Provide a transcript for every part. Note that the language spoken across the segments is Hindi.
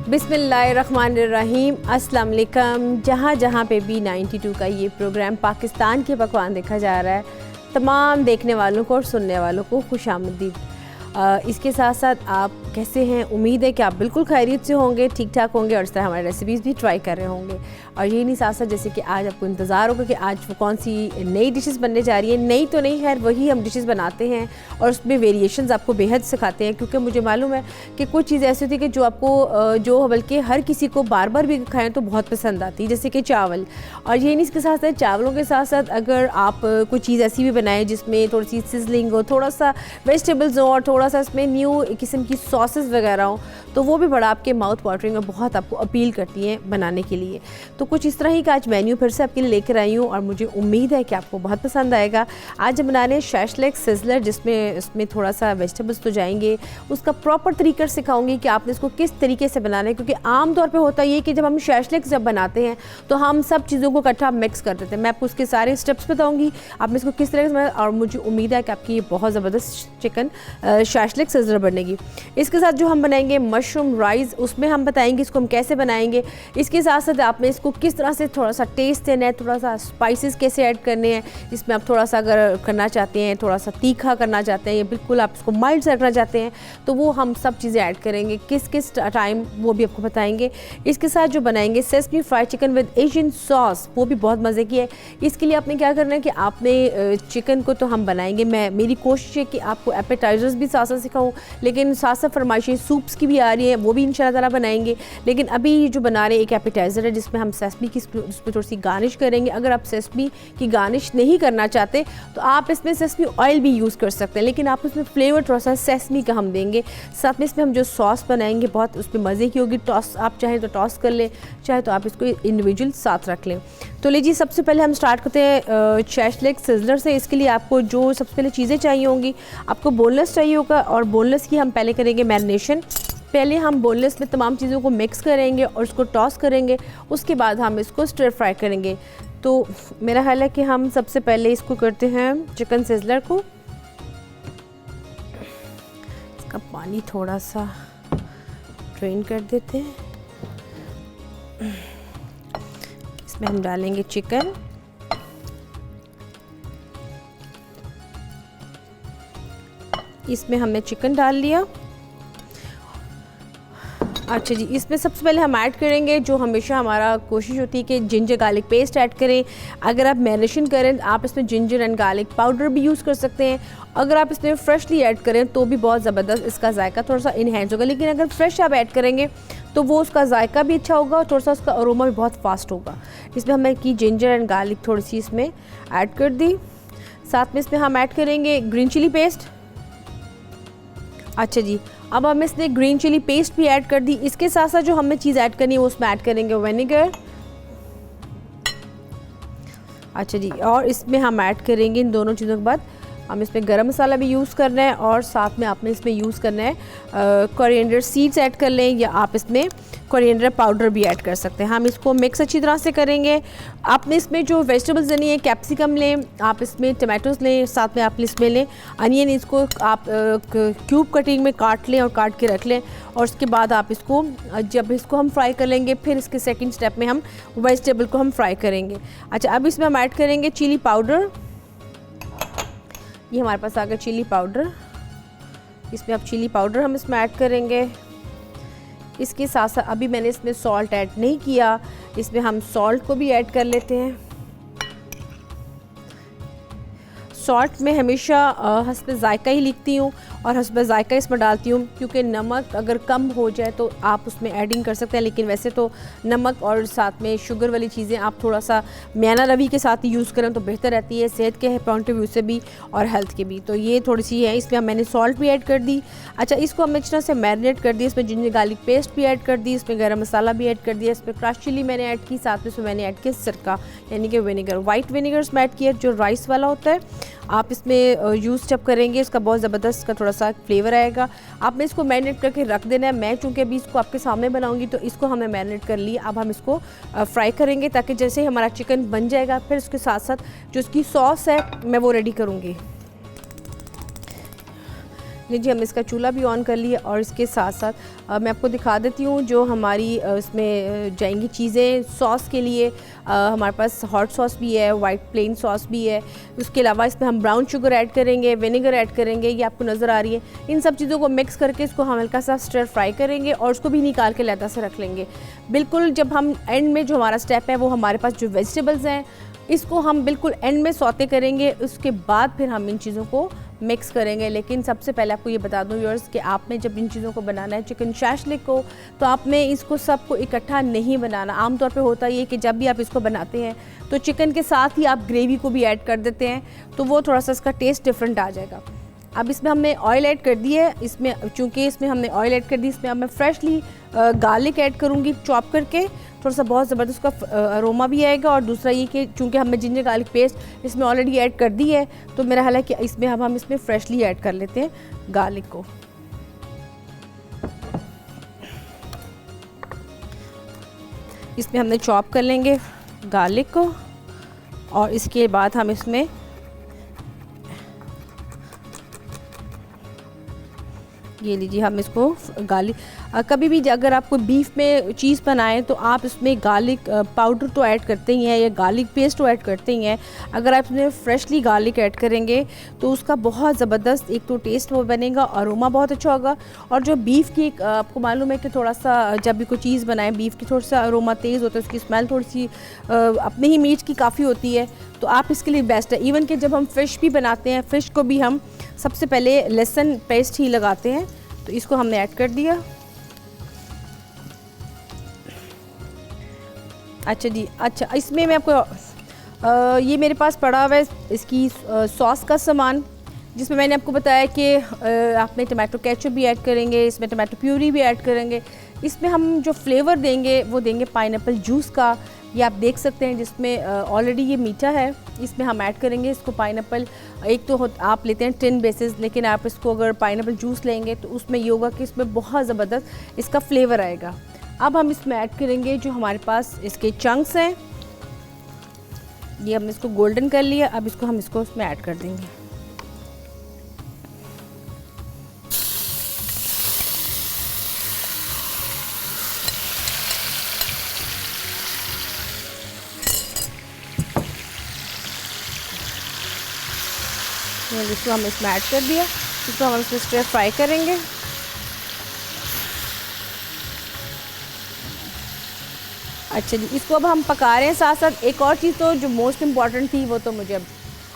बिस्मिल्लाहिर्रहमानिर्रहीम, अस्सलाम वालेकुम। जहाँ जहाँ पे भी 92 का ये प्रोग्राम पाकिस्तान के पकवान देखा जा रहा है, तमाम देखने वालों को और सुनने वालों को खुशामदीद। इसके साथ साथ आप कैसे हैं? उम्मीद है कि आप बिल्कुल खैरियत से होंगे, ठीक ठाक होंगे और इस तरह हमारी रेसिपीज़ भी ट्राई कर रहे होंगे। और यही नहीं, साथ साथ जैसे कि आज आपको इंतज़ार होगा कि आज वो कौन सी नई डिशेस बनने जा रही है। नई तो नहीं, खैर वही हम डिशेस बनाते हैं और उसमें वेरिएशंस आपको बेहद सिखाते हैं, क्योंकि मुझे मालूम है कि कुछ चीज़ ऐसी होती है कि जो आपको जो बल्कि हर किसी को बार बार भी खाएँ तो बहुत पसंद आती है, जैसे कि चावल। और यही नहीं, इसके साथ साथ चावलों के साथ साथ अगर आप कोई चीज़ ऐसी भी बनाएं जिसमें थोड़ी सी सिजलिंग हो, थोड़ा सा वेजिटेबल्स हो और थोड़ा सा इसमें न्यू किस्म की सॉसेस वगैरह हो, तो वो भी बड़ा आपके माउथ वाटरिंग और बहुत आपको अपील करती हैं बनाने के लिए। तो कुछ इस तरह ही का आज मेन्यू फिर से आपके लिए लेकर आई हूँ और मुझे उम्मीद है कि आपको बहुत पसंद आएगा। आज हम बना रहे हैं शैशलिक सिजलर, जिसमें इसमें थोड़ा सा वेजिटेबल्स तो जाएंगे, उसका प्रॉपर तरीका सिखाऊंगी कि आपने इसको किस तरीके से बनाना है। क्योंकि आम तौर पे होता ये कि जब हम शैशलिक जब बनाते हैं तो हम सब चीज़ों को इकट्ठा मिक्स कर देते हैं। मैं आपको उसके सारे स्टेप्स बताऊँगी, आपने इसको किस तरह से, और मुझे उम्मीद है कि आपकी ये बहुत ज़बरदस्त चिकन शैशलिक सिजलर बनेगी। इसके साथ जो हम बनाएंगे मशरूम राइस, उसमें हम बताएंगे इसको हम कैसे बनाएंगे। इसके साथ साथ आपने इसको किस तरह से थोड़ा सा टेस्ट देना है, थोड़ा सा स्पाइसेस कैसे ऐड करने हैं, इसमें आप थोड़ा सा अगर करना चाहते हैं, थोड़ा सा तीखा करना चाहते हैं या बिल्कुल आप इसको माइल्ड से रखना चाहते हैं, तो वो हम सब चीज़ें ऐड करेंगे, किस किस टाइम वो भी आपको बताएंगे। इसके साथ जो बनाएंगे sesame fried chicken with Asian sauce, वो भी बहुत मज़े की है। इसके लिए आपने क्या करना है कि आपने चिकन को तो हम बनाएंगे, मेरी कोशिश है कि आपको एपेटाइजर्स भी साथ साथ सिखाऊँ, लेकिन साथ साथ फरमाइशें सूप्स की भी आ रही हैं, वो भी इंशाल्लाह ताला बनाएंगे। लेकिन अभी जो बना रहे हैं एक एपेटाइज़र है जिसमें हम सेसमी की उसमें थोड़ी सी गार्निश करेंगे। अगर आप सेसमी की गार्निश नहीं करना चाहते तो आप इसमें सेसमी ऑयल भी यूज़ कर सकते हैं, लेकिन आप उसमें फ्लेवर थोड़ा सा सेसमी का हम देंगे। साथ में इसमें हम जो सॉस बनाएंगे बहुत उसमें मज़े की होगी। टॉस आप चाहें तो टॉस कर लें, चाहे तो आप इसको इंडिविजुअल साथ रख लें। तो लीजिए, सबसे पहले हम स्टार्ट करते हैं शैशलिक सिजलर से। इसके लिए आपको जो सबसे पहले चीज़ें चाहिए होंगी, आपको बोनलेस चाहिए होगा और बोनलेस की हम पहले करेंगे मैरिनेशन। पहले हम बोनलेस में तमाम चीज़ों को मिक्स करेंगे और उसको टॉस करेंगे, उसके बाद हम इसको स्टर फ्राई करेंगे। तो मेरा ख्याल है कि हम सबसे पहले इसको करते हैं चिकन सिजलर को। इसका पानी थोड़ा सा ड्रेन कर देते हैं। इसमें हम डालेंगे चिकन, इसमें हमने चिकन डाल लिया। अच्छा जी, इसमें सबसे पहले हम ऐड करेंगे, जो हमेशा हमारा कोशिश होती है कि जिंजर गार्लिक पेस्ट ऐड करें। अगर आप मैरिनेशन करें आप इसमें जिंजर एंड गार्लिक पाउडर भी यूज़ कर सकते हैं। अगर आप इसमें फ्रेशली ऐड करें तो भी बहुत ज़बरदस्त इसका जायका थोड़ा सा इन्हेंस होगा, लेकिन अगर फ्रेश आप ऐड करेंगे तो वो उसका जायका भी अच्छा होगा और थोड़ा सा उसका अरोमा भी बहुत फास्ट होगा। इसमें हमने की जिंजर एंड गार्लिक थोड़ी सी इसमें ऐड कर दी। साथ में इसमें हम ऐड करेंगे ग्रीन चिली पेस्ट। अच्छा जी, अब हम इसने ग्रीन चिली पेस्ट भी ऐड कर दी। इसके साथ साथ जो हमें चीज़ ऐड करनी है वो उसमें ऐड करेंगे विनेगर। अच्छा जी, और इसमें हम ऐड करेंगे इन दोनों चीज़ों के बाद हम इसमें गरम मसाला भी यूज़ करना है और साथ में आपने इसमें यूज़ करना है कोरिएंडर सीड्स ऐड कर लें, या आप इसमें कोरिएंडर पाउडर भी ऐड कर सकते हैं। हम इसको मिक्स अच्छी तरह से करेंगे। आपने इसमें जो वेजिटेबल्स लेनी है, कैप्सिकम लें, आप इसमें टमाटोज़ लें, साथ में आप इसमें लें अनियन, इसको आप क्यूब कटिंग में काट लें और काट के रख लें। और उसके बाद आप इसको जब इसको हम फ्राई कर लेंगे, फिर इसके सेकेंड स्टेप में हम वेजिटेबल को हम फ्राई करेंगे। अच्छा, अब इसमें हम ऐड करेंगे चिली पाउडर। ये हमारे पास आ गया चिली पाउडर। इसमें अब चिली पाउडर हम इसमें ऐड करेंगे। इसके साथ साथ अभी मैंने इसमें सॉल्ट ऐड नहीं किया, इसमें हम सॉल्ट को भी ऐड कर लेते हैं। सॉल्ट में हमेशा हस्ब जायका ही लिखती हूँ और हस्ब जायका इसमें डालती हूँ, क्योंकि नमक अगर कम हो जाए तो आप उसमें एडिंग कर सकते हैं, लेकिन वैसे तो नमक और साथ में शुगर वाली चीज़ें आप थोड़ा सा म्याना रवि के साथ ही यूज़ करें तो बेहतर रहती है, सेहत के पॉइंट ऑफ व्यू से भी और हेल्थ के भी। तो ये थोड़ी सी है, इसमें मैंने सॉल्ट भी ऐड कर दी। अच्छा, इसको हम अच्छी तरह से मैरिनेट कर दी। इसमें जिंजर गार्लिक पेस्ट भी ऐड कर दी, इसमें गरम मसाला भी ऐड कर दिया, इसमें क्रश चिली मैंने ऐड की, साथ में इसमें मैंने ऐड किया सिरका यानी कि विनेगर, वाइट विनेगर इसमें ऐड किया जो राइस वाला होता है। आप इसमें यूज़ जब करेंगे इसका बहुत ज़बरदस्त का थोड़ा सा फ्लेवर आएगा। आपने इसको मैरिनेट करके रख देना है। मैं चूँकि अभी इसको आपके सामने बनाऊंगी तो इसको हमने मैरिनेट कर लिया। अब हम इसको फ्राई करेंगे ताकि जैसे ही हमारा चिकन बन जाएगा फिर उसके साथ साथ जो इसकी सॉस है मैं वो रेडी करूँगी। लीजिए हम इसका चूल्हा भी ऑन कर लिया और इसके साथ साथ मैं आपको दिखा देती हूँ जो हमारी इसमें जाएंगी चीज़ें। सॉस के लिए हमारे पास हॉट सॉस भी है, वाइट प्लेन सॉस भी है। उसके अलावा इसमें हम ब्राउन शुगर ऐड करेंगे, विनेगर ऐड करेंगे, ये आपको नज़र आ रही है। इन सब चीज़ों को मिक्स करके इसको हम हल्का सा स्टर फ्राई करेंगे और उसको भी निकाल के लहदा से रख लेंगे। बिल्कुल जब हम एंड में जो हमारा स्टेप है वो हमारे पास जो वेजिटेबल्स हैं इसको हम बिल्कुल एंड में सौते करेंगे, उसके बाद फिर हम इन चीज़ों को मिक्स करेंगे। लेकिन सबसे पहले आपको ये बता दूं व्यूअर्स कि आपने जब इन चीज़ों को बनाना है चिकन शैशलिक को, तो आपने इसको सबको इकट्ठा नहीं बनाना। आमतौर पे होता ये कि जब भी आप इसको बनाते हैं तो चिकन के साथ ही आप ग्रेवी को भी ऐड कर देते हैं, तो वो थोड़ा सा इसका टेस्ट डिफरेंट आ जाएगा। अब इसमें हमने ऑयल ऐड कर दी है। इसमें चूँकि इसमें हमने ऑयल ऐड कर दी, इसमें अब मैं फ्रेशली गार्लिक ऐड करूँगी चॉप करके। थोड़ा सा बहुत ज़बरदस्त उसका अरोमा भी आएगा। और दूसरा ये कि चूँकि हमने जिंजर गार्लिक पेस्ट इसमें ऑलरेडी ऐड कर दी है, तो मेरा ख्याल है कि इसमें अब हम इसमें फ्रेशली ऐड कर लेते हैं गार्लिक को। इसमें हमने चॉप कर लेंगे गार्लिक को और इसके बाद हम इसमें ये लीजिए हम इसको गार्लिक, कभी भी अगर आपको बीफ में चीज़ बनाएं तो आप इसमें गार्लिक पाउडर तो ऐड करते ही हैं या गार्लिक पेस्ट तो ऐड करते ही हैं। अगर आप इसमें फ्रेशली गार्लिक ऐड करेंगे तो उसका बहुत ज़बरदस्त एक तो टेस्ट वो बनेगा, अरोमा बहुत अच्छा होगा। और जो बीफ की आपको मालूम है कि थोड़ा सा जब भी कोई चीज़ बनाएं बीफ की थोड़ा सा अरोमा तेज़ होता है, उसकी स्मेल थोड़ी सी अपने ही मीट की काफ़ी होती है, तो आप इसके लिए बेस्ट है। इवन कि जब हम फ़िश भी बनाते हैं, फ़िश को भी हम सबसे पहले लहसुन पेस्ट ही लगाते हैं, तो इसको हमने ऐड कर दिया। अच्छा जी, अच्छा इसमें मैं आपको ये मेरे पास पड़ा हुआ है इसकी सॉस का सामान, जिसमें मैंने आपको बताया कि आप में टमाटो केचप भी ऐड करेंगे, इसमें टमाटो प्यूरी भी ऐड करेंगे। इसमें हम जो फ्लेवर देंगे वो देंगे पाइनएप्पल जूस का, ये आप देख सकते हैं जिसमें ऑलरेडी ये मीठा है, इसमें हम ऐड करेंगे इसको पाइनएप्पल। एक तो आप लेते हैं टिन बेसिस, लेकिन आप इसको अगर पाइनएप्पल जूस लेंगे तो उसमें ये होगा कि इसमें बहुत ज़बरदस्त इसका फ्लेवर आएगा। अब हम इसमें ऐड करेंगे जो हमारे पास इसके चंक्स हैं, ये हमने इसको गोल्डन कर लिया। अब इसको हम इसमें ऐड कर देंगे। इसको हम इसमें ऐड कर दिया, इसको हम इसमें स्टर फ्राई करेंगे। अच्छा जी, इसको अब हम पका रहे हैं। साथ साथ एक और चीज़ तो जो मोस्ट इम्पॉर्टेंट थी वो तो मुझे अब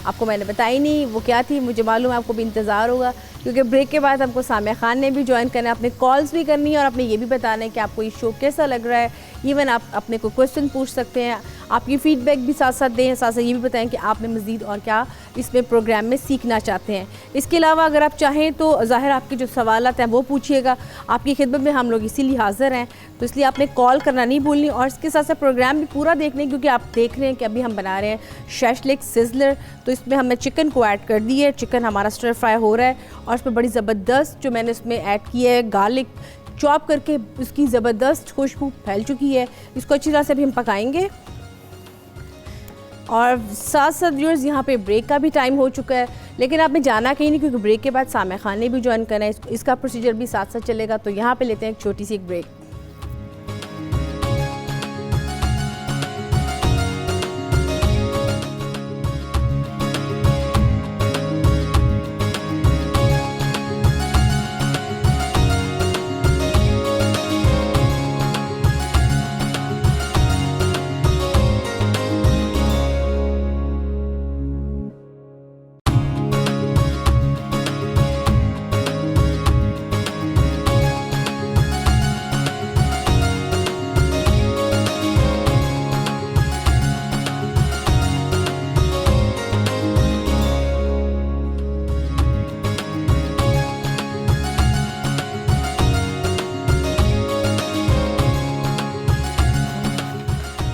आपको मैंने बताई नहीं, वो क्या थी, मुझे मालूम है आपको भी इंतज़ार होगा, क्योंकि ब्रेक के बाद हमको सामिया खान ने भी ज्वाइन करना है, अपने कॉल्स भी करनी है और अपने ये भी बताना है कि आपको ये शो कैसा लग रहा है। इवन आप अपने को क्वेश्चन पूछ सकते हैं, आपकी फ़ीडबैक भी साथ साथ दें, साथ साथ ये भी बताएं कि आपने मज़ीद और क्या इसमें प्रोग्राम में सीखना चाहते हैं। इसके अलावा अगर आप चाहें तो ज़ाहिर आपके जो सवालात हैं वो पूछिएगा, आपकी खिदमत में हम लोग इसीलिए हाज़िर हैं, तो इसलिए आपने कॉल करना नहीं भूलनी। और इसके साथ साथ प्रोग्राम भी पूरा देखने, क्योंकि आप देख रहे हैं कि अभी हम बना रहे हैं शैशलिक सिज़लर, तो इसमें हमने चिकन को ऐड कर दी है। चिकन हमारा स्टर फ्राई हो रहा है और इसमें बड़ी ज़बरदस्त जो मैंने इसमें ऐड की है गार्लिक चॉप करके, उसकी ज़बरदस्त खुशबू फैल चुकी है। इसको अच्छी तरह से अभी हम पकाएंगे और साथ साथ व्यूअर्स यहाँ पे ब्रेक का भी टाइम हो चुका है, लेकिन आपने जाना कहीं नहीं, क्योंकि ब्रेक के बाद सामिया खान ने भी ज्वाइन करना है, इसका प्रोसीजर भी साथ साथ चलेगा। तो यहाँ पे लेते हैं एक छोटी सी एक ब्रेक।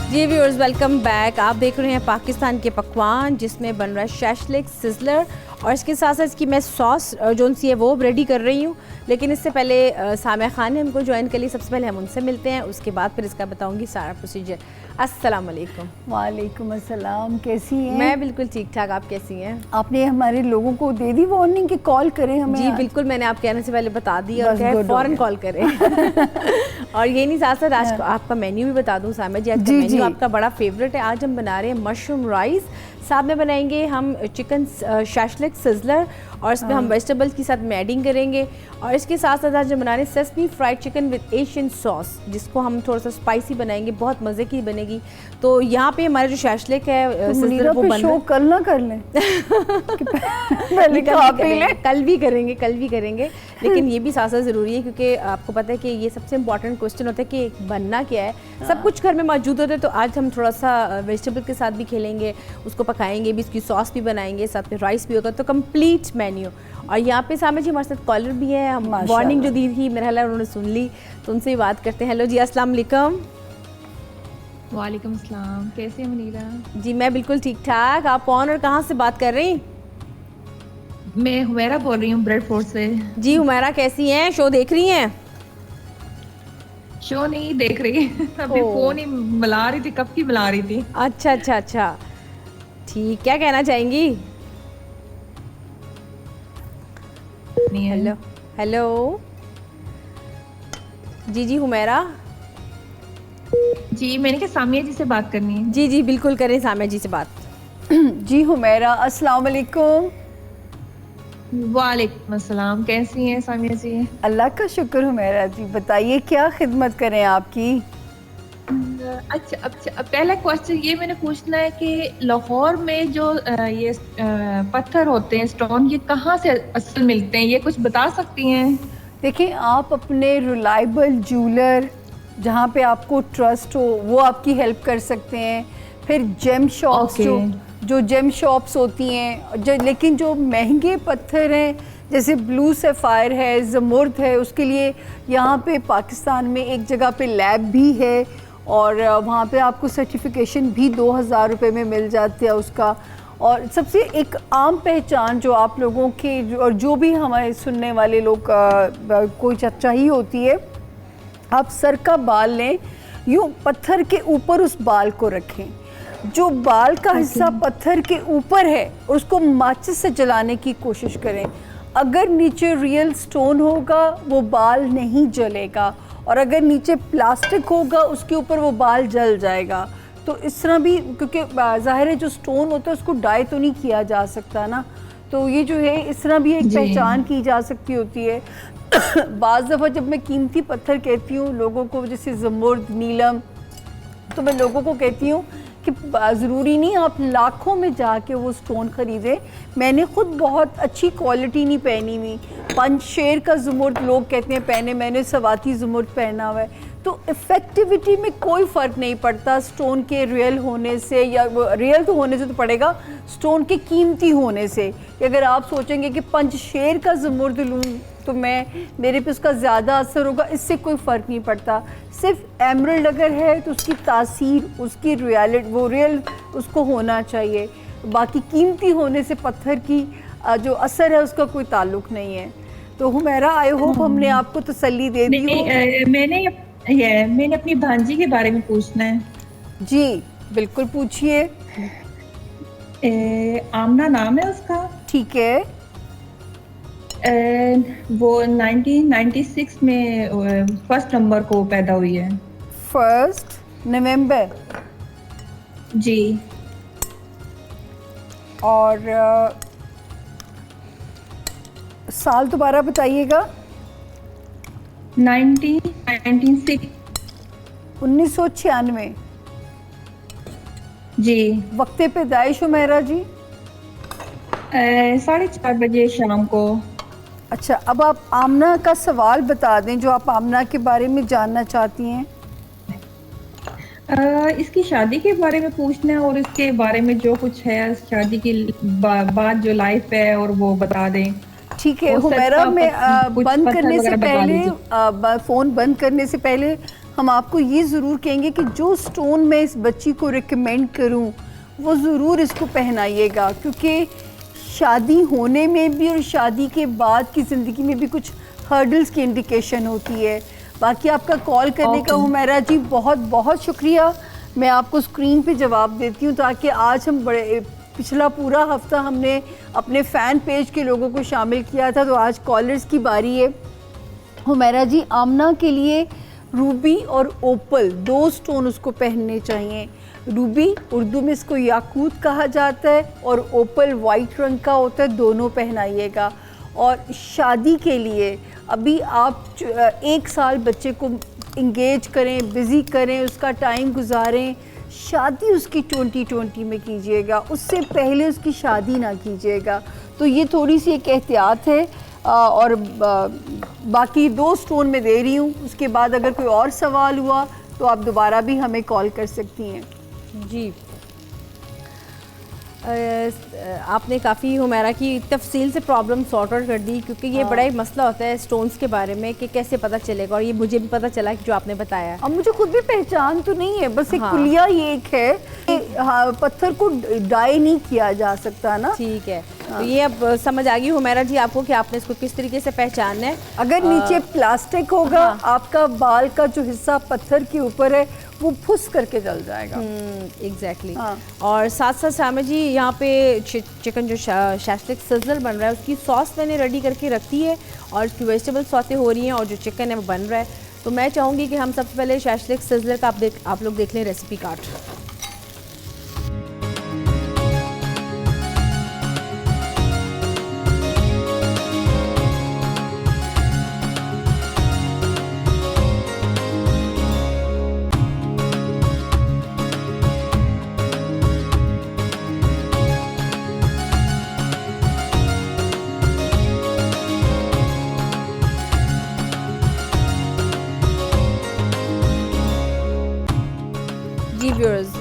जी व्यूअर्स, वेलकम बैक। आप देख रहे हैं पाकिस्तान के पकवान, जिसमें बन रहा है शैशलिक सिज़लर और इसके साथ साथ इसकी मैं सॉस जो सी है वो रेडी कर रही हूँ। लेकिन इससे पहले सामिया खान ने हमको ज्वाइन कर ली, सबसे पहले हम उनसे मिलते हैं, उसके बाद फिर इसका बताऊँगी सारा प्रोसीजर। अस्सलाम वालेकुम। वालेकुम अस्सलाम, कैसी हैं? मैं बिल्कुल ठीक ठाक, आप कैसी हैं? आपने हमारे लोगों को दे दी वार्निंग कि कॉल करें हमें? जी बिल्कुल, मैंने आप कहने से पहले बता दी और कहे फ़ौरन कॉल करें। और ये नहीं, साथ साथ आज आपका मेन्यू भी बता दूं सामिया जी, आज का मेन्यू आपका बड़ा फेवरेट है। आज हम बना रहे हैं मशरूम राइस, साथ में बनाएंगे हम चिकन शाशलिक सिजलर और इसमें हम वेजिटेबल्स के साथ मैडिंग करेंगे। और इसके साथ साथ आज हम बना रहे हैं sesame fried chicken with Asian sauce, जिसको हम थोड़ा सा स्पाइसी बनाएंगे, बहुत मज़े की बनेगी। तो यहाँ पे हमारे जो शाशलिक है सिजलर वो बन शो कल ना कर लें। कल भी करेंगे लेकिन ये भी साथ साथ ज़रूरी है, क्योंकि आपको पता है कि ये सबसे इंपॉर्टेंट क्वेश्चन होता है कि बनना क्या है। सब कुछ घर में मौजूद होता है, तो आज हम थोड़ा सा वेजिटेबल के साथ भी खेलेंगे, उसको पकाएंगे भी, इसकी सॉस भी बनाएंगे, साथ में राइस भी होगा, तो कंप्लीट मेन्यू। और यहाँ पे सामने जी हमारे साथ कॉलर भी है, हम वार्निंग जो दी थी मेरा ख्याल उन्होंने सुन ली, तो उनसे ही बात करते हैं। हेलो जी, अस्सलाम वालेकुम। वालेकुम अस्सलाम, कैसे हैं मुनीरा? जी मैं बिल्कुल ठीक ठाक। आप कौन और कहाँ से बात कर रही? मैं हुमैरा बोल रही हूँ ब्रेडफोर्ड से। जी हुमैरा, कैसी हैं? शो देख रही हैं? शो नहीं देख रही, अभी फोन ही मिला रही थी, कब की मिला रही थी। अच्छा ठीक, क्या कहना चाहेंगी? हेलो जी हुमैरा जी, मैंने कहा सामिया जी से बात करनी है। जी बिल्कुल करें सामिया जी से बात। जी हुमैरा, अस्सलाम वालेकुम। वालेकुम अस्सलाम, कैसी हैं सामिया जी? अल्लाह का शुक्र हुमैरा जी, बताइए क्या खिदमत करें आपकी? अच्छा, पहला क्वेश्चन ये मैंने पूछना है कि लाहौर में जो ये पत्थर होते हैं, स्टोन, ये कहाँ से असल मिलते हैं, ये कुछ बता सकती हैं? देखिए, आप अपने रिलायबल ज्वेलर जहाँ पे आपको ट्रस्ट हो वो आपकी हेल्प कर सकते हैं। फिर जेम शॉप्स, जो जेम शॉप्स होती हैं, लेकिन जो महंगे पत्थर हैं जैसे ब्लू सफ़ायर है, ज़मुर्द है, उसके लिए यहाँ पे पाकिस्तान में एक जगह पे लैब भी है और वहाँ पे आपको सर्टिफिकेशन भी 2000 रुपये में मिल जाती है उसका। और सबसे एक आम पहचान जो आप लोगों के और जो भी हमारे सुनने वाले लोग कोई चाहिए होती है, आप सर का बाल लें, यूँ पत्थर के ऊपर उस बाल को रखें, जो बाल का हिस्सा पत्थर के ऊपर है उसको माचिस से जलाने की कोशिश करें। अगर नीचे रियल स्टोन होगा वो बाल नहीं जलेगा, और अगर नीचे प्लास्टिक होगा उसके ऊपर वो बाल जल जाएगा। तो इस तरह भी, क्योंकि ज़ाहिर है जो स्टोन होता है उसको डाई तो नहीं किया जा सकता ना, तो ये जो है इस तरह भी एक पहचान की जा सकती होती है। बाज़ दफ़ा जब मैं कीमती पत्थर कहती हूँ लोगों को, जैसे ज़मुर्द, नीलम, तो मैं लोगों को कहती हूँ कि ज़रूरी नहीं आप लाखों में जाके वो स्टोन ख़रीदें। मैंने ख़ुद बहुत अच्छी क्वालिटी नहीं पहनी हुई, पंचशेर का ज़मुर्द लोग कहते हैं पहने, मैंने सवाती ज़मुर्द पहना हुआ है। तो इफ़ेक्टिविटी में कोई फ़र्क नहीं पड़ता स्टोन के रियल होने से, या रियल तो होने से तो पड़ेगा, स्टोन के कीमती होने से। अगर आप सोचेंगे कि पंचशेर का ज़मुर्द लूँ तो मेरे पे उसका ज़्यादा असर होगा, इससे कोई फ़र्क नहीं पड़ता। सिर्फ एमरल्ड अगर है तो उसकी तासीर, उसकी रियल उसको होना चाहिए। बाकी कीमती होने से पत्थर की जो असर है उसका कोई ताल्लुक़ नहीं है। तो हुमैरा, आई होप हमने आपको तसल्ली दे दी हो। मैंने अपनी भांजी के बारे में पूछना है। जी बिल्कुल पूछिए। आमना नाम है उसका। ठीक है। वो 1996 में फर्स्ट नंबर को पैदा हुई है। 1 नवंबर। जी। और साल दोबारा बताइएगा। 1996। जी। वक्ते पैदाइश हुमैरा जी? 4:30 बजे शाम को। अच्छा, अब आप आमना का सवाल बता दें जो आप आमना के बारे में जानना चाहती हैं। इसकी शादी के बारे में पूछना है और इसके बारे में जो कुछ है शादी की बाद जो लाइफ है और वो बता दें। ठीक है हुमैरा, मैं बंद करने से पहले, फ़ोन बंद करने से पहले हम आपको ये ज़रूर कहेंगे कि जो स्टोन मैं इस बच्ची को रिकमेंड करूं वो ज़रूर इसको पहनाइएगा, क्योंकि शादी होने में भी और शादी के बाद की ज़िंदगी में भी कुछ हर्डल्स की इंडिकेशन होती है। बाकी आपका कॉल करने का हुमैरा जी बहुत बहुत शुक्रिया। मैं आपको स्क्रीन पे जवाब देती हूँ ताकि आज हम पिछला पूरा हफ्ता हमने अपने फ़ैन पेज के लोगों को शामिल किया था, तो आज कॉलर्स की बारी है। हुमैरा जी, आमना के लिए रूबी और ओपल 2 स्टोन उसको पहनने चाहिए। रूबी उर्दू में इसको याकूत कहा जाता है और ओपल वाइट रंग का होता है, दोनों पहनाइएगा। और शादी के लिए अभी आप 1 साल बच्चे को इंगेज करें, बिज़ी करें, उसका टाइम गुजारें। शादी उसकी 2020 में कीजिएगा, उससे पहले उसकी शादी ना कीजिएगा। तो ये थोड़ी सी एक एहतियात है। और बाकी 2 स्टोन मैं दे रही हूँ। उसके बाद अगर कोई और सवाल हुआ तो आप दोबारा भी हमें कॉल कर सकती हैं। जी, आपने काफ़ी हुमैरा की तफसील से प्रॉब्लम सॉर्ट आउट कर दी, क्योंकि ये बड़ा ही मसला होता है स्टोन्स के बारे में कि कैसे पता चलेगा। और ये मुझे भी पता चला कि जो आपने बताया। अब मुझे खुद भी पहचान तो नहीं है, बस एक कुलिया ये एक है कि पत्थर को डाई नहीं किया जा सकता ना। ठीक है, तो ये अब समझ आ गई हुमैरा जी आपको कि आपने इसको किस तरीके से पहचानना है। अगर नीचे प्लास्टिक होगा, आपका बाल का जो हिस्सा पत्थर के ऊपर है वो फुस करके जल जाएगा। एग्जैक्टली। और साथ साथ सामा जी, यहाँ पे चिकन जो शास्लिक सिज़लर बन रहा है उसकी सॉस मैंने रेडी करके रखी है और उसकी वेजिटेबल सौते हो रही हैं और जो चिकन है वो बन रहा है। तो मैं चाहूँगी कि हम सबसे पहले शास्लिक सिज़लर का आप लोग देख लें recipe card. Viewers,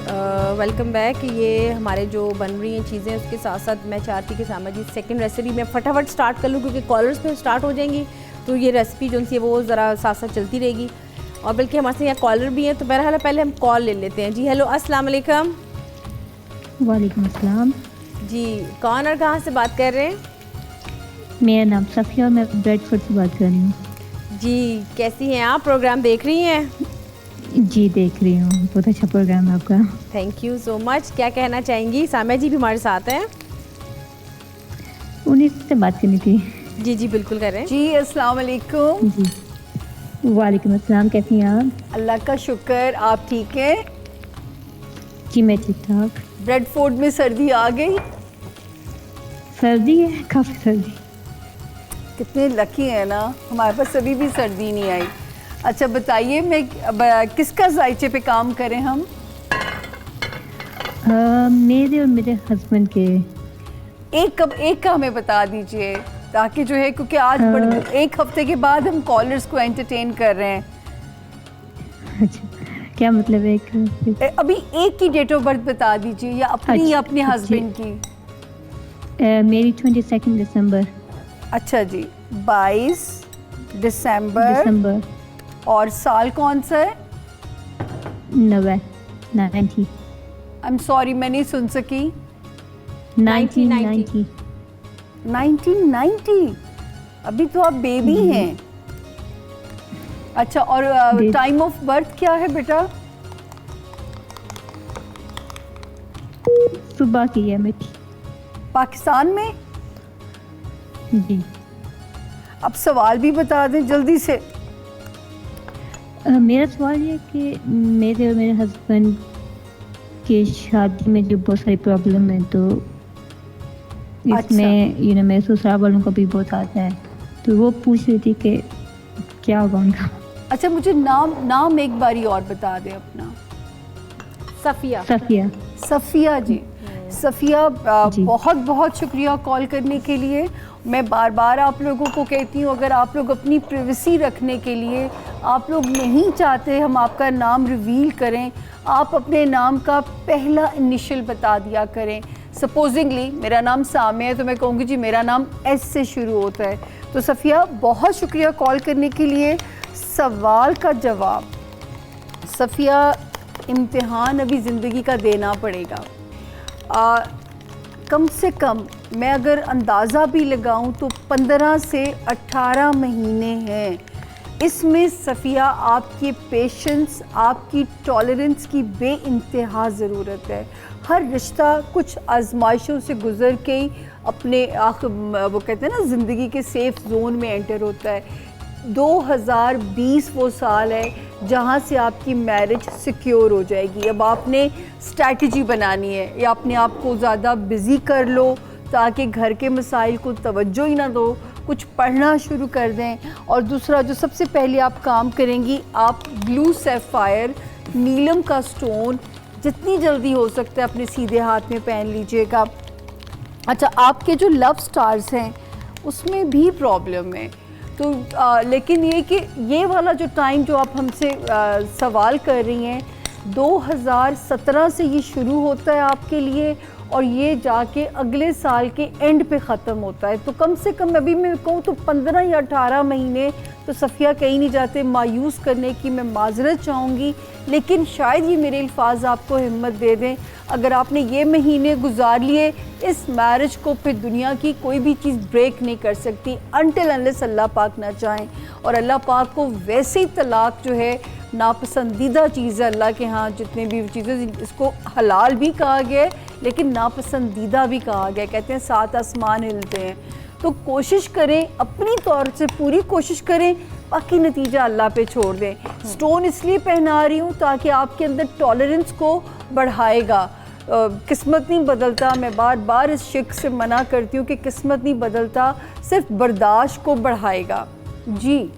welcome back. ये हमारे जो बन रही हैं चीज़ें, उसके साथ साथ मैं चाहती कि सामा जी सेकंड रेसिपी मैं फटाफट स्टार्ट कर लूँ, क्योंकि कॉलर्स पे स्टार्ट हो जाएंगी तो ये रेसिपी जो सी वो ज़रा साथ साथ चलती रहेगी। और बल्कि हमारे साथ यहाँ कॉलर भी हैं, तो बहरहाल पहले हम कॉल ले लेते हैं। जी हेलो, अस्सलाम वालेकुम। वालेकुम अस्सलाम। जी, कौन और कहाँ से बात कर रहे हैं? मेरा नाम सफ़िया और मैं ब्रेडफोर्ड से बात कर रही हूँ। जी, कैसी हैं आप? प्रोग्राम देख रही हैं? जी देख रही हूँ, बहुत अच्छा प्रोग्राम है आपका। Thank you so much. क्या कहना चाहेंगी? सामिया जी भी हमारे साथ हैं। उन्हीं से बात करनी थी। जी जी बिल्कुल करें। जी अस्सलाम वालेकुम। जी वालेकुम अस्सलाम, कैसी हैं आप? अल्लाह का शुक्र, आप ठीक हैं? जी मैं ठीक ठाक। ब्रेडफोर्ड में सर्दी आ गई? सर्दी है, काफ़ी सर्दी। कितने लकी हैं ना, हमारे पास अभी भी सर्दी नहीं आई। अच्छा बताइए, मैं किसका जायचे पे काम करें हम? मेरे और मेरे हस्बैंड के। एक का हमें बता दीजिए, ताकि जो है, क्योंकि आज 1 हफ्ते के बाद हम कॉलर्स को एंटरटेन कर रहे हैं। अच्छा, क्या मतलब एक? अभी एक की डेट ऑफ बर्थ बता दीजिए, या अपनी अच्छा, या अपने हस्बैंड की। मेरी 22 दिसंबर। अच्छा जी, 22 दिसंबर। और साल कौन सा है? 90। आई एम सॉरी, मैं नहीं सुन सकी। 1990। 1990? अभी तो आप बेबी हैं। अच्छा, और टाइम ऑफ बर्थ क्या है बेटा? सुबह की है मेरी। पाकिस्तान में? जी। अब सवाल भी बता दें जल्दी से। मेरा सवाल ये है कि मेरे और मेरे हस्बैंड की शादी में जो बहुत सारी प्रॉब्लम है, तो इसमें मेरे ससुराल वालों को भी बहुत आता है, तो वो पूछ रही थी कि क्या होगा उनका। अच्छा, मुझे नाम एक बारी और बता दें अपना। सफ़िया। सफ़िया। सफ़िया जी। सफ़िया, बहुत बहुत शुक्रिया कॉल करने के लिए। मैं बार बार आप लोगों को कहती हूँ, अगर आप लोग अपनी प्राइवेसी रखने के लिए आप लोग नहीं चाहते हम आपका नाम रिवील करें, आप अपने नाम का पहला इनिशियल बता दिया करें। सपोजिंगली मेरा नाम सामिया है, तो मैं कहूँगी जी मेरा नाम एस से शुरू होता है। तो सफ़िया, बहुत शुक्रिया कॉल करने के लिए। सवाल का जवाब सफ़िया, इम्तिहान अभी ज़िंदगी का देना पड़ेगा। कम से कम मैं अगर अंदाज़ा भी लगाऊं तो 15 से 18 महीने हैं। इसमें सफ़िया आपके पेशेंस, आपकी टॉलरेंस की बेइंतहा ज़रूरत है। हर रिश्ता कुछ आजमाइशों से गुज़र के ही अपने वो कहते हैं ना ज़िंदगी के सेफ़ जोन में एंटर होता है। 2020 वो साल है जहाँ से आपकी मैरिज सिक्योर हो जाएगी। अब आपने स्ट्रैटेजी बनानी है, या अपने आप को ज़्यादा बिज़ी कर लो ताकि घर के मसाइल को तवज्जो ही ना दो, कुछ पढ़ना शुरू कर दें। और दूसरा जो सबसे पहले आप काम करेंगी, आप ब्लू सैफायर नीलम का स्टोन जितनी जल्दी हो सकता है अपने सीधे हाथ में पहन लीजिएगा। अच्छा, आपके जो लव स्टार्स हैं उसमें भी प्रॉब्लम है, तो लेकिन ये कि ये वाला जो टाइम जो आप हमसे सवाल कर रही हैं, 2017 से ये शुरू होता है आपके लिए और ये जाके अगले साल के एंड पे ख़त्म होता है। तो कम से कम अभी मैं कहूँ तो 15 या 18 महीने तो सफ़िया कहीं नहीं जाते। मायूस करने की मैं माजरत चाहूँगी, लेकिन शायद ये मेरे अल्फाज आपको हिम्मत दे दें। अगर आपने ये महीने गुजार लिए, इस मैरिज को फिर दुनिया की कोई भी चीज़ ब्रेक नहीं कर सकती अनटिल अनलेस अल्लाह पाक ना चाहें। और अल्लाह पाक को वैसे ही तलाक जो है नापसंदीदा चीज़ है अल्लाह के यहाँ, जितने भी चीज़ें, इसको हलाल भी कहा गया है लेकिन नापसंदीदा भी कहा गया है। कहते हैं 7 आसमान हिलते हैं। तो कोशिश करें, अपनी तौर से पूरी कोशिश करें, बाकी नतीजा अल्लाह पे छोड़ दें। स्टोन इसलिए पहना रही हूँ ताकि आपके अंदर टॉलरेंस को बढ़ाएगा। किस्मत नहीं बदलता, मैं बार बार इस शिक से मना करती हूँ कि किस्मत नहीं बदलता, सिर्फ बर्दाश्त को बढ़ाएगा। जी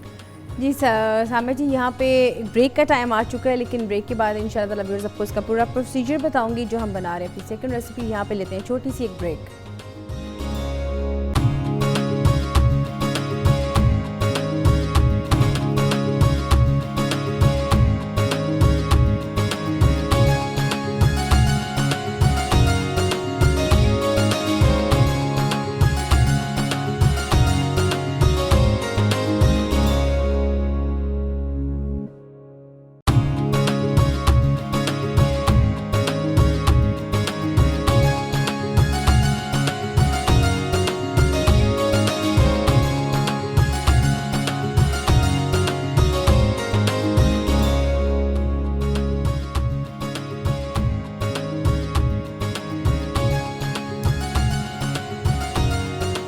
सामिया जी, यहाँ पे ब्रेक का टाइम आ चुका है, लेकिन ब्रेक के बाद इंशाअल्लाह व्यूअर्स आपको इसका पूरा प्रोसीजर बताऊंगी जो हम बना रहे हैं। फिर सेकंड रेसिपी यहाँ पे लेते हैं छोटी सी एक ब्रेक।